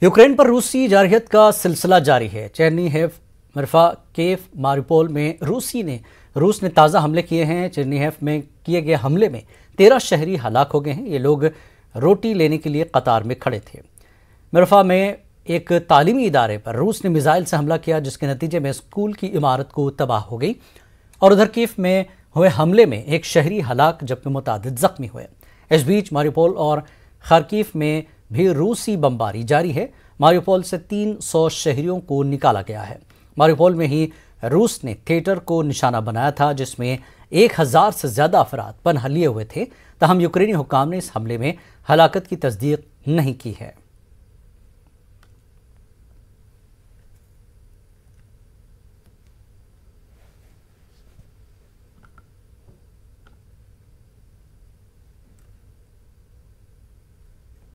Ukraine पर रूसी जारहियत का सिलसिला जारी है। चेर्निहिव, मरफाकेव, मारिउपोल में रूस ने ताज़ा हमले किए हैं। चेर्निहिव में किए गए हमले में 13 शहरी हलाक हो गए हैं। ये लोग रोटी लेने के लिए कतार में खड़े थे। मरफा में एक तालीमी इदारे पर रूस ने मिसाइल से हमला किया, जिसके नतीजे में स्कूल की इमारत को तबाह हो गई। और उधर कीव में हुए हमले में एक शहरी हलाक जबकि मुतादिद जख्मी हुए। इस बीच मारिउपोल और खार्किव में भी रूसी बमबारी जारी है। मारिउपोल से 300 शहरियों को निकाला गया है। मारिउपोल में ही रूस ने थिएटर को निशाना बनाया था, जिसमें 1000 से ज़्यादा अफराद पनाह लिए हुए थे। तहम यूक्रेनी हुक्काम ने इस हमले में हलाकत की तस्दीक नहीं की है।